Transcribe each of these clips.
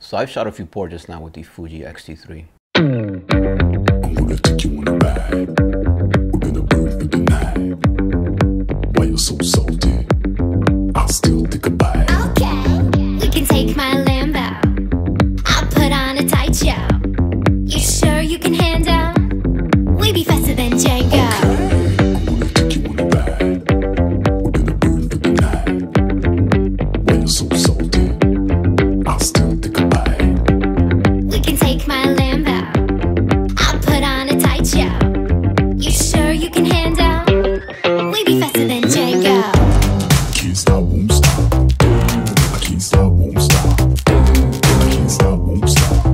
So I've shot a few portraits now with the Fuji XT3. I'm gonna take you on a ride. We're gonna burn through the night. Why you're so salty? I'll still take a bite. Okay, we can take my Lambo. I'll put on a tight show. You sure you can handle? We be faster than Django. I'm gonna take you on a ride. We're gonna burn through the night. Why you're so salty? I'll still take a bite. We can take my Lambo. I'll put on a tight show. You sure you can handle? We be faster than Django. Can't stop, won't stop. I can't stop, won't stop. I can't stop, won't stop.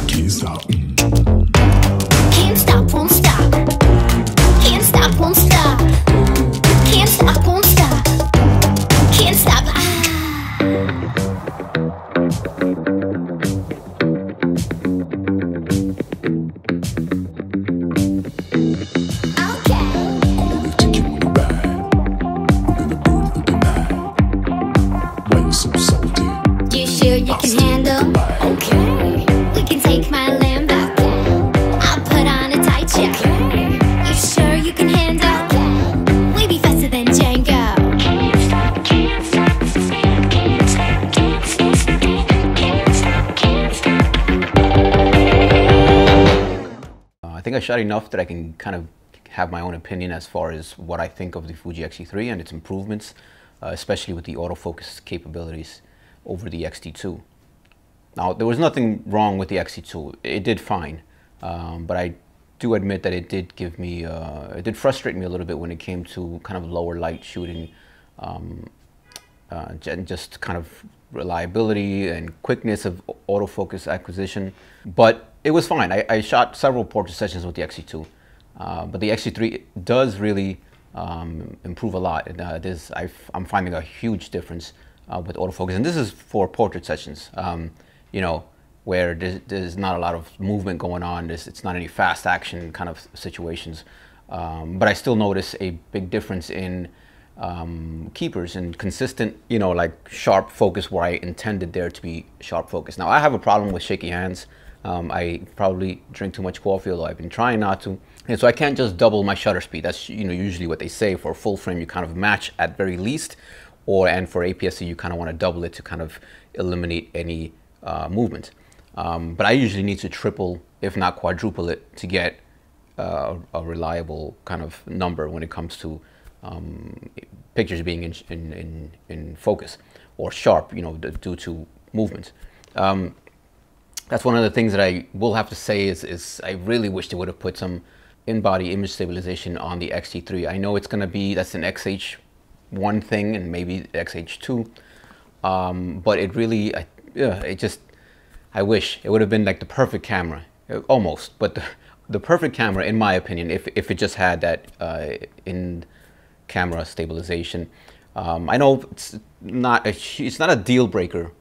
Can't stop. Can't stop, won't stop. Can't stop, won't stop. Can't stop, won't stop. Can't stop. Okay. I'm gonna take you on a ride. We're gonna burn through the night. Why you so salty? You sure you can handle? Okay. We can take my Lambo. I'll put on a tight show. You sure you can handle? We be faster than Django. Can't stop, can't stop, can't stop, can't stop, can't stop, can't stop. I think I shot enough that I can kind of have my own opinion as far as what I think of the Fuji XT3 and its improvements, especially with the autofocus capabilities over the XT2. Now, there was nothing wrong with the XT2. It did fine, but I do admit that it did give me, it did frustrate me a little bit when it came to kind of lower light shooting, and just kind of reliability and quickness of autofocus acquisition. But it was fine. I shot several portrait sessions with the XT2, but the XT3 does really improve a lot. I'm finding a huge difference with autofocus, and this is for portrait sessions, you know, where there's not a lot of movement going on. It's not any fast action kind of situations, but I still notice a big difference in keepers and consistent, you know, like sharp focus where I intended there to be sharp focus. Now, I have a problem with shaky hands. I probably drink too much coffee, although I've been trying not to. And so I can't just double my shutter speed. That's, you know, usually what they say. For full frame, you kind of match at very least, and for APS-C, you kind of want to double it to kind of eliminate any movement. But I usually need to triple, if not quadruple it, to get a reliable kind of number when it comes to pictures being in focus or sharp, you know, due to movement. That's one of the things that I will have to say is I really wish they would have put some in-body image stabilization on the XT3. I know it's going to be, that's an XH1 thing and maybe XH2, but it really, I wish it would have been like the perfect camera, almost, but the perfect camera, in my opinion, if it just had that in-camera stabilization. I know it's not a deal breaker,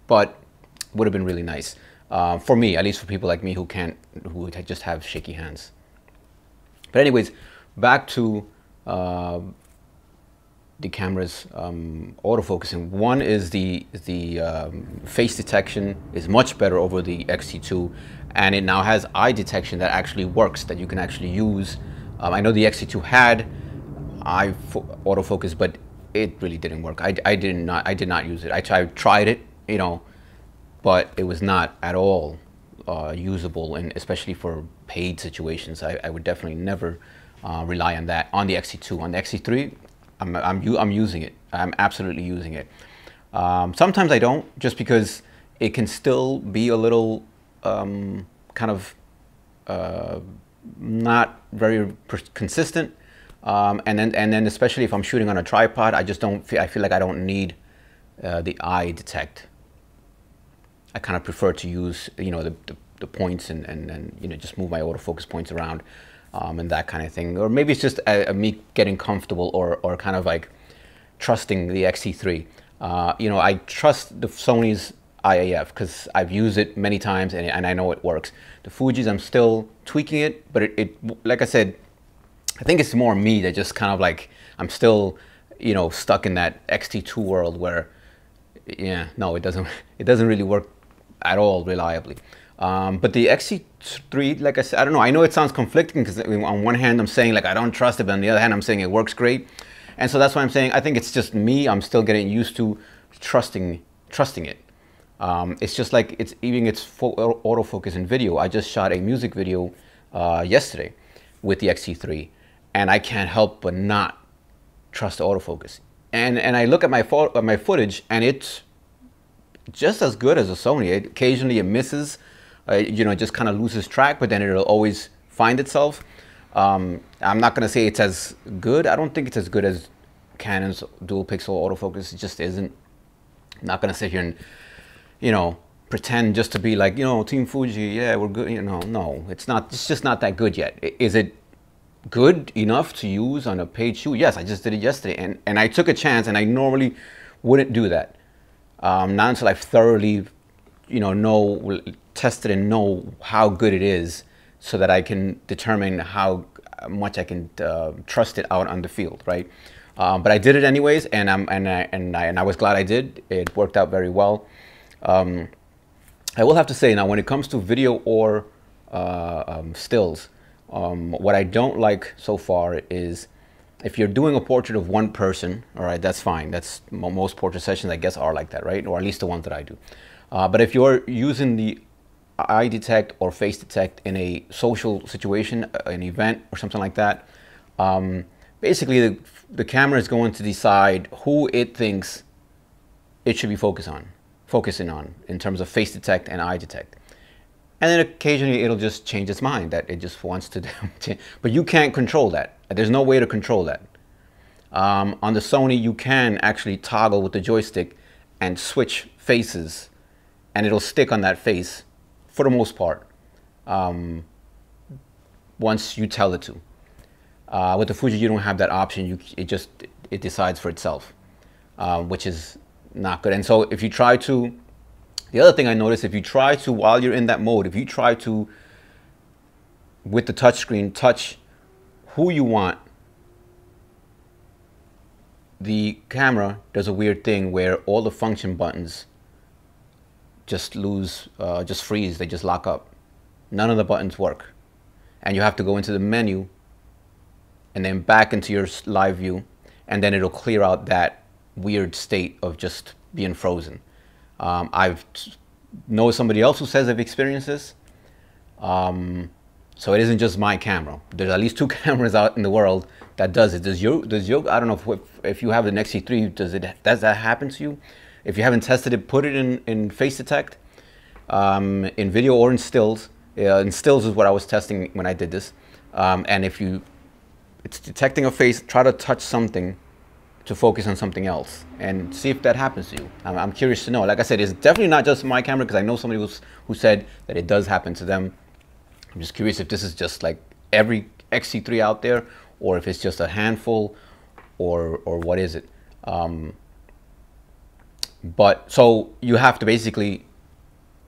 but would have been really nice. For me, at least for people like me who just have shaky hands. But anyways, back to the camera's autofocusing. One is the face detection is much better over the XT2, and it now has eye detection that actually works, that you can actually use. I know the XT2 had eye autofocus, but it really didn't work. I did not use it. I tried it, you know, but it was not at all usable, and especially for paid situations. I would definitely never rely on that on the XT2. On the XT3, I'm using it. I'm absolutely using it. Sometimes I don't, just because it can still be a little kind of not very consistent. And then especially if I'm shooting on a tripod, I feel like I don't need the eye detect. I kind of prefer to use, you know, the points and you know, just move my autofocus points around and that kind of thing. Or maybe it's just me getting comfortable or kind of like trusting the XT3. You know, I trust the Sony's IAF because I've used it many times and I know it works. The Fuji's, I'm still tweaking it, but it like I said, I think it's more me that just kind of like, I'm still, you know, stuck in that XT2 world where, yeah, no, it doesn't really work at all reliably. But the XT3, like I said, I don't know. I know it sounds conflicting because on one hand I'm saying like I don't trust it, but on the other hand I'm saying it works great. And so that's why I'm saying I think it's just me. I'm still getting used to trusting it. It's just like it's full autofocus in video. I just shot a music video yesterday with the XT3, and I can't help but not trust the autofocus. And I look at my footage, and it's just as good as a Sony. Occasionally it misses, you know, it just kind of loses track, but then it'll always find itself. I'm not going to say it's as good. I don't think it's as good as Canon's dual pixel autofocus. It just isn't. I'm not going to sit here and, you know, pretend just to be like, you know, Team Fuji, yeah, we're good. You know, no, it's not. It's just not that good yet. Is it good enough to use on a paid shoot? Yes, I just did it yesterday, and I took a chance, and I normally wouldn't do that. Not until I've thoroughly, you know, tested and know how good it is, so that I can determine how much I can trust it out on the field, right? But I did it anyways, and I was glad I did. It worked out very well. I will have to say now, when it comes to video or stills, what I don't like so far is if you're doing a portrait of one person, all right, that's fine. That's most portrait sessions, I guess, are like that, right? Or at least the ones that I do. But if you're using the eye detect or face detect in a social situation, an event or something like that, basically the camera is going to decide who it thinks it should be focusing on in terms of face detect and eye detect. And then occasionally it'll just change its mind that it just wants to, but you can't control that. There's no way to control that. On the Sony, you can actually toggle with the joystick and switch faces, and it'll stick on that face for the most part, once you tell it to. With the Fuji, you don't have that option. It decides for itself, which is not good. And so if you try to, the other thing I noticed, if you try to, while you're in that mode, if you try to, with the touchscreen, touch who you want, the camera does a weird thing where all the function buttons just freeze, they just lock up. None of the buttons work. And you have to go into the menu and then back into your live view, and then it'll clear out that weird state of just being frozen. I've know somebody else who says they've experienced this. So it isn't just my camera. There's at least 2 cameras out in the world that does it. Does your I don't know if you have an XT3, does that happen to you? If you haven't tested it, put it in face detect, in video or in stills. In stills is what I was testing when I did this. And if it's detecting a face, try to touch something to focus on something else and see if that happens to you. I'm curious to know. Like I said, it's definitely not just my camera, because I know somebody who said that it does happen to them. I'm just curious if this is just like every XT3 out there, or if it's just a handful, or what is it. But so you have to basically,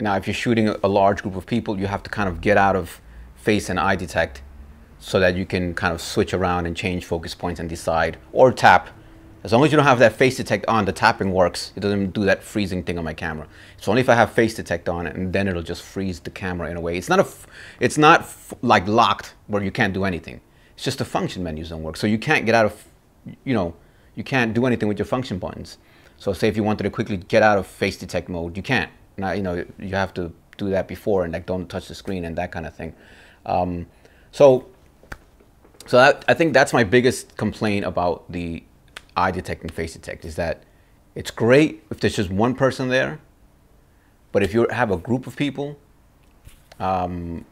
now if you're shooting a large group of people, you have to kind of get out of face and eye detect so that you can kind of switch around and change focus points and decide, or tap. As long as you don't have that face detect on, the tapping works. It doesn't do that freezing thing on my camera. It's only if I have face detect on it, and then it'll just freeze the camera in a way. It's not like locked where you can't do anything. It's just the function menus don't work. So you can't get out of, you can't do anything with your function buttons. So say if you wanted to quickly get out of face detect mode, you can't. Now, you have to do that before, and like don't touch the screen and that kind of thing. So I think that's my biggest complaint about the eye detect and face detect, is that it's great if there's just one person there, but if you have a group of people, I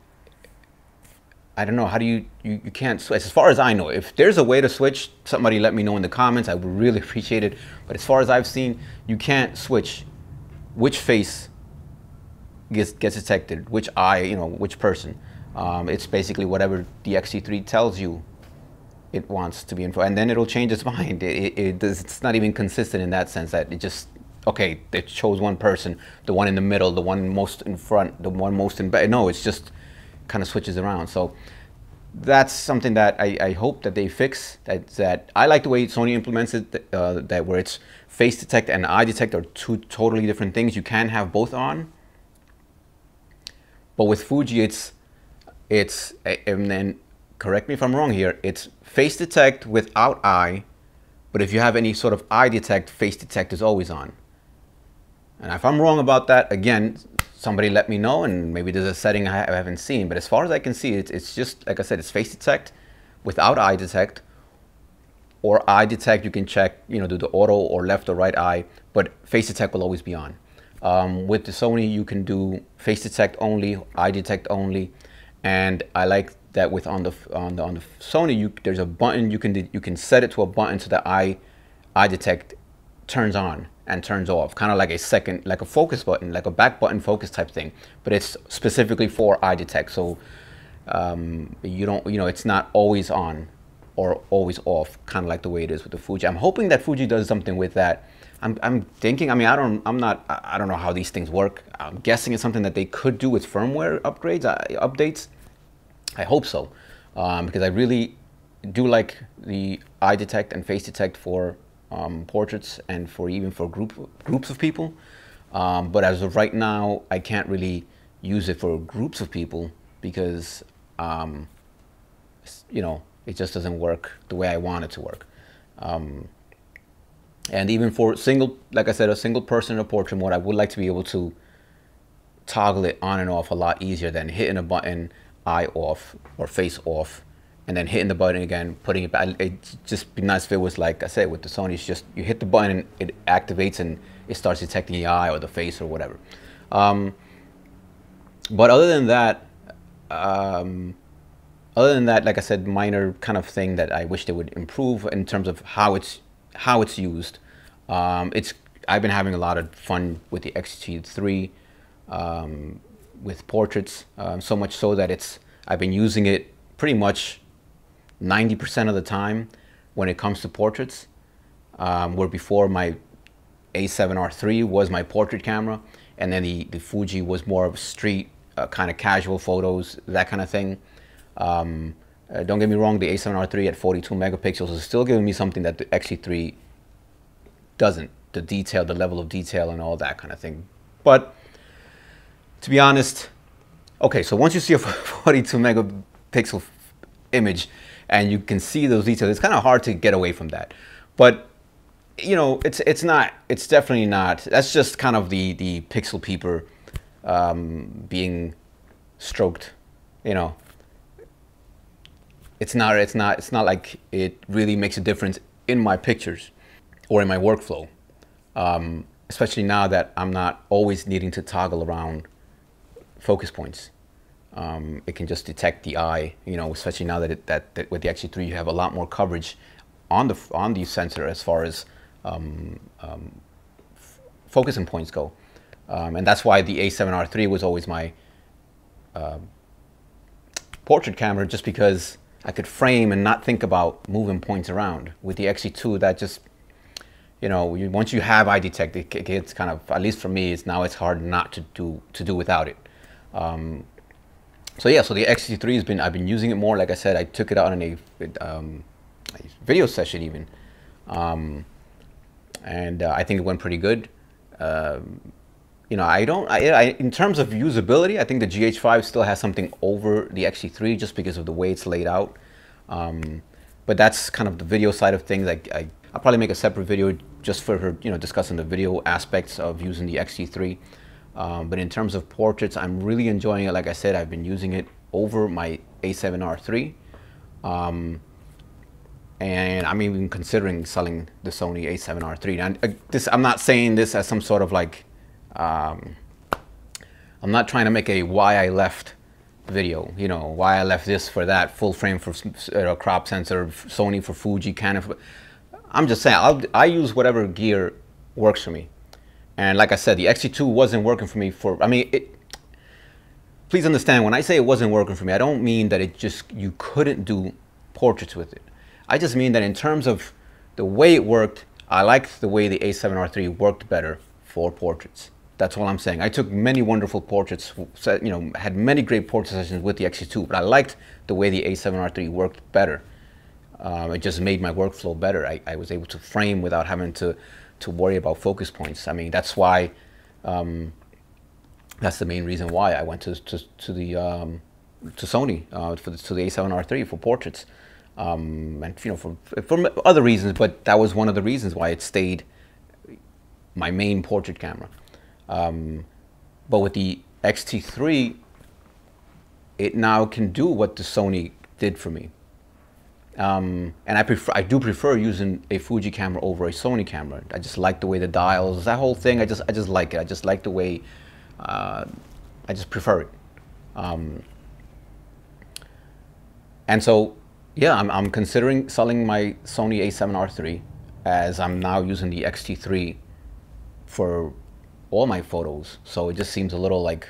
don't know, how do you can't switch. As far as I know, if there's a way to switch, somebody let me know in the comments. I would really appreciate it. But as far as I've seen, you can't switch which face gets detected, which eye, which person. It's basically whatever the XT3 tells you it wants to be info, and then it'll change its mind. It's not even consistent in that sense, that it just, okay, it chose one person, the one in the middle, the one most in front, the one most in back. No, it's just kind of switches around. So that's something that I hope that they fix. That I like the way Sony implements it, that where it's face detect and eye detect are 2 totally different things. You can have both on, But with Fuji, and then correct me if I'm wrong here, it's face detect without eye, but if you have any sort of eye detect, face detect is always on. And if I'm wrong about that, again, somebody let me know, and maybe there's a setting I haven't seen. But as far as I can see, it's just, like I said, it's face detect without eye detect, or eye detect, you can check, you know, do the auto or left or right eye, but face detect will always be on. With the Sony, you can do face detect only, eye detect only, and I like that with on the Sony, there's a button you can set it to a button so that eye detect turns on and turns off, kind of like a second, like a focus button, like a back button focus type thing, but it's specifically for eye detect. So you don't, you know, it's not always on or always off, kind of like the way it is with the Fuji. I'm hoping that Fuji does something with that. I'm thinking, I mean, I don't know how these things work. I'm guessing it's something that they could do with firmware upgrades, updates. I hope so, because I really do like the eye detect and face detect for portraits and for even for groups of people. But as of right now, I can't really use it for groups of people because, you know, it just doesn't work the way I want it to work. And even for single, like I said, a single person in a portrait mode, I would like to be able to toggle it on and off a lot easier than hitting a button, eye off or face off, and then hitting the button again, putting it back. It'd just be nice if it was like I said with the Sony, it's just you hit the button and it activates and it starts detecting the eye or the face or whatever. But other than that, like I said, minor kind of thing that I wish they would improve in terms of how it's used. I've been having a lot of fun with the XT3 with portraits, so much so that I've been using it pretty much 90% of the time when it comes to portraits, where before my A7R3 was my portrait camera, and then the Fuji was more of street kind of casual photos, that kind of thing. Don't get me wrong, the A7R3 at 42 megapixels is still giving me something that the XT3 doesn't, the detail, the level of detail and all that kind of thing. But to be honest, okay, so once you see a 42 megapixel image and you can see those details, it's kind of hard to get away from that. But you know, it's definitely not, that's just kind of the pixel peeper being stroked, you know. It's not like it really makes a difference in my pictures or in my workflow, especially now that I'm not always needing to toggle around focus points. It can just detect the eye, you know, especially now that with the XT3 you have a lot more coverage on the sensor as far as focusing points go, and that's why the A7R3 was always my portrait camera, just because I could frame and not think about moving points around. With the XT2, that just, you know, once you have eye detect, it gets kind of, at least for me, it's hard not to do without it. So yeah, so the XT3 I've been using it more. Like I said, I took it out in a video session even, and I think it went pretty good. You know, in terms of usability, I think the GH5 still has something over the XT3 just because of the way it's laid out. But that's kind of the video side of things. I'll probably make a separate video just for her, you know, discussing the video aspects of using the XT3. But in terms of portraits, I'm really enjoying it. Like I said, I've been using it over my A7R3. And I'm even considering selling the Sony A7R3. And I'm not saying this as some sort of like, I'm not trying to make a why I left video, you know, why I left this for that, full frame for crop sensor, Sony for Fuji, Canon for, I'm just saying, I use whatever gear works for me. And like I said, the XT2 wasn't working for me please understand, when I say it wasn't working for me, I don't mean that you couldn't do portraits with it. I just mean that in terms of the way it worked, I liked the way the A7R3 worked better for portraits. That's all I'm saying. I took many wonderful portraits, you know, had many great portrait sessions with the XT2, but I liked the way the A7R3 worked better. It just made my workflow better. I was able to frame without having to worry about focus points. I mean, that's why That's the main reason why I went to Sony to the A7R3 for portraits, and you know for other reasons, but that was one of the reasons why it stayed my main portrait camera. But with the XT3, it now can do what the Sony did for me. And I do prefer using a Fuji camera over a Sony camera. I just like the way the dials, that whole thing. I just like it. I just like the way. I just prefer it. And so, yeah, I'm considering selling my Sony A7R3, as I'm now using the XT3 for all my photos. So it just seems a little like,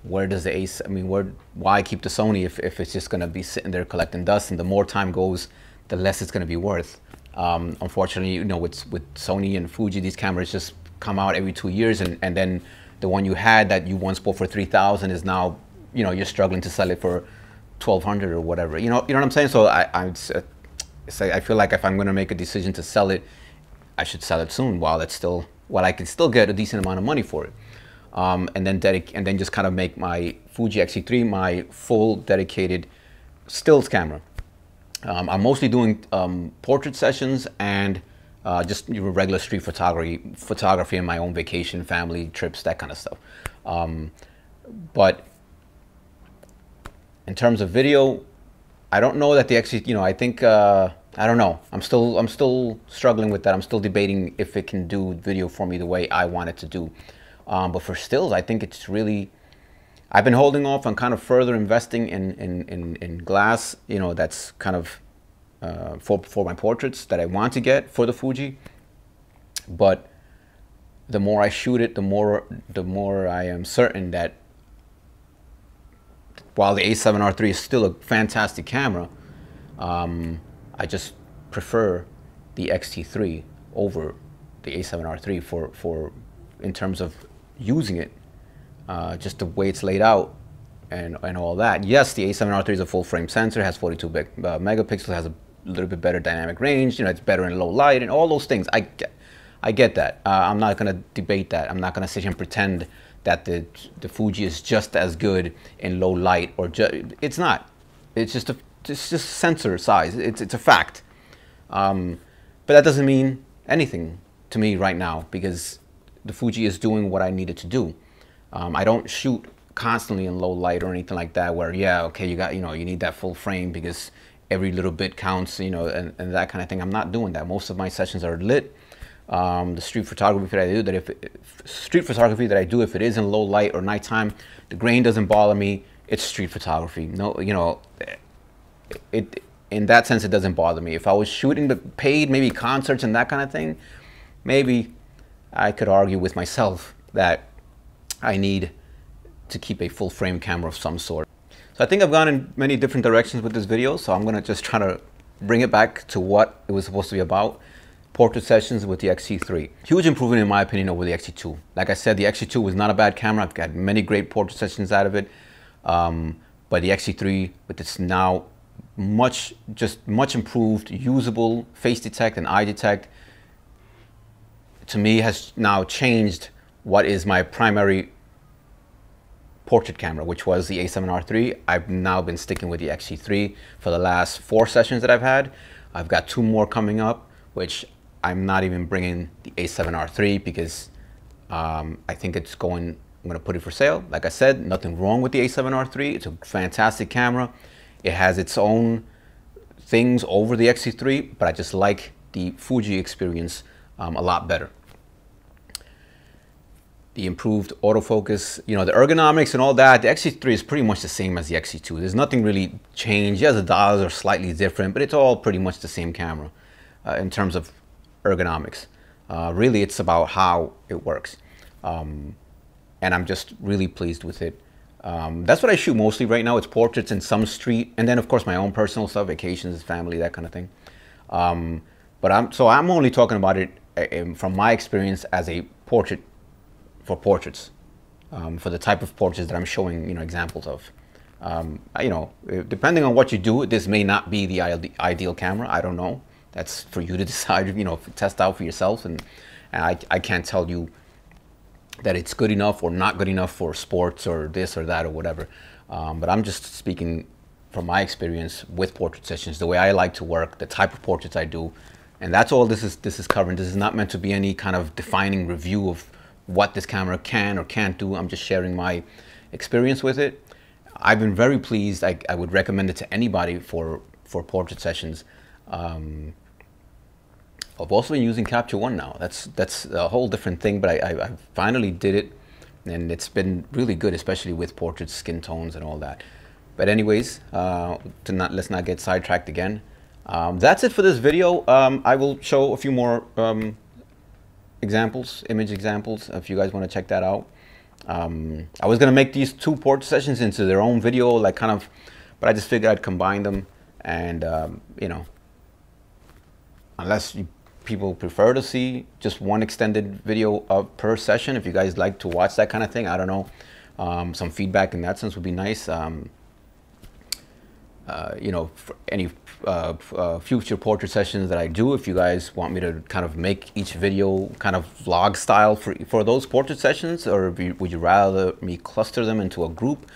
where does the why keep the Sony if it's just going to be sitting there collecting dust, and the more time goes, the less it's going to be worth. Unfortunately, you know, with Sony and Fuji, these cameras just come out every 2 years, and then the one you had that you once bought for 3,000 is now, you know, you're struggling to sell it for 1,200 or whatever. You know what I'm saying? So I feel like if I'm going to make a decision to sell it, I should sell it soon while I can still get a decent amount of money for it. And then just kind of make my Fuji XT3 my full dedicated stills camera. I'm mostly doing portrait sessions and just regular street photography and my own vacation, family trips, that kind of stuff. But in terms of video, I don't know that the XT, you know, I think I don't know. I'm still struggling with that. I'm still debating if it can do video for me the way I want it to do. But for stills, I think it's really, I've been holding off on kind of further investing in glass, you know, that's kind of for my portraits that I want to get for the Fuji. But the more I shoot it, the more I am certain that while the A7R3 is still a fantastic camera, I just prefer the XT3 over the A7R3 for in terms of using it, just the way it's laid out and all that. Yes, the A7R3 is a full frame sensor, has 42 megapixels, has a little bit better dynamic range, you know, it's better in low light and all those things. I get that. I'm not going to debate that. I'm not going to sit here and pretend that the Fuji is just as good in low light, or it's not. It's just sensor size. It's a fact. But that doesn't mean anything to me right now, because the Fuji is doing what I need it to do. I don't shoot constantly in low light or anything like that, where, yeah, okay, you need that full frame because every little bit counts, you know, and that kind of thing. I'm not doing that. Most of my sessions are lit. The street photography that I do, if it is in low light or nighttime, the grain doesn't bother me. It's street photography. No, you know, in that sense, it doesn't bother me. If I was shooting the paid, maybe concerts and that kind of thing, maybe I could argue with myself that I need to keep a full frame camera of some sort. So I think I've gone in many different directions with this video, so I'm gonna just try to bring it back to what it was supposed to be about. Portrait sessions with the XT3. Huge improvement in my opinion over the XT2. Like I said, the XT2 was not a bad camera. I've got many great portrait sessions out of it. But the XT3, with its now much improved, usable face detect and eye detect, to me has now changed what is my primary portrait camera, which was the A7R3. I've now been sticking with the XT3 for the last 4 sessions that I've had. I've got 2 more coming up, which I'm not even bringing the A7R3 because I think I'm going to put it for sale. Like I said, nothing wrong with the A7R3. It's a fantastic camera. It has its own things over the XT3, but I just like the Fuji experience a lot better. The improved autofocus, you know, the ergonomics and all that, the XT3 is pretty much the same as the XT2. There's nothing really changed. Yes, the dials are slightly different, but it's all pretty much the same camera in terms of ergonomics. Really, it's about how it works. And I'm just really pleased with it. That's what I shoot mostly right now. It's portraits and some street, and then of course my own personal stuff, vacations, family, that kind of thing. But I'm only talking about it from my experience as a portrait, for portraits, for the type of portraits that I'm showing, you know, examples of. You know, depending on what you do, this may not be the ideal camera. I don't know. That's for you to decide, you know, test out for yourself, and I can't tell you that it's good enough or not good enough for sports or this or that or whatever. But I'm just speaking from my experience with portrait sessions, the way I like to work, the type of portraits I do, and that's all this is covering. This is not meant to be any kind of defining review of what this camera can or can't do. I'm just sharing my experience with it. I've been very pleased. I would recommend it to anybody for portrait sessions. I've also been using Capture One now. That's a whole different thing, but I finally did it, and it's been really good, especially with portraits, skin tones, and all that. But anyways, let's not get sidetracked again. That's it for this video. I will show a few more examples, image examples, if you guys want to check that out. I was gonna make these 2 portrait sessions into their own video, like kind of, but I just figured I'd combine them, and you know, unless people prefer to see just one extended video per session, if you guys like to watch that kind of thing, I don't know. Some feedback in that sense would be nice. You know, for any future portrait sessions that I do, if you guys want me to kind of make each video kind of vlog style for those portrait sessions, or would you rather me cluster them into a group?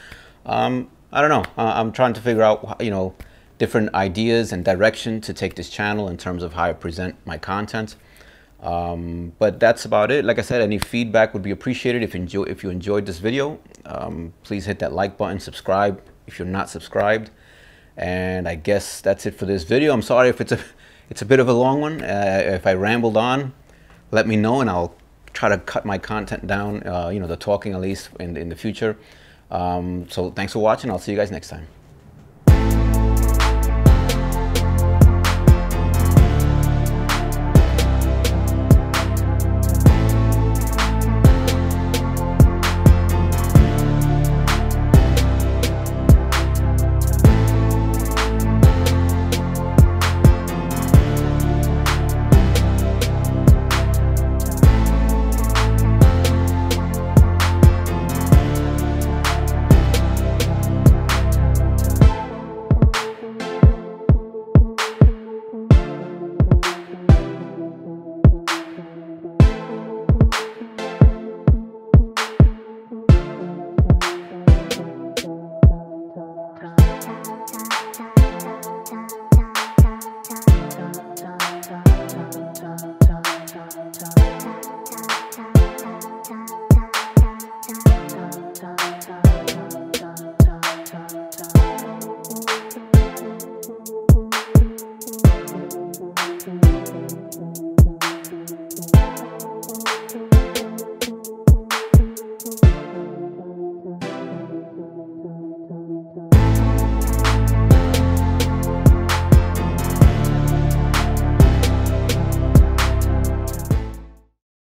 I don't know. I'm trying to figure out, you know, different ideas and direction to take this channel in terms of how I present my content. But that's about it. Like I said, any feedback would be appreciated. If you enjoyed this video, please hit that like button, subscribe if you're not subscribed. And I guess that's it for this video. I'm sorry if it's a bit of a long one. If I rambled on, let me know, and I'll try to cut my content down, you know, the talking at least in the future. So thanks for watching. I'll see you guys next time.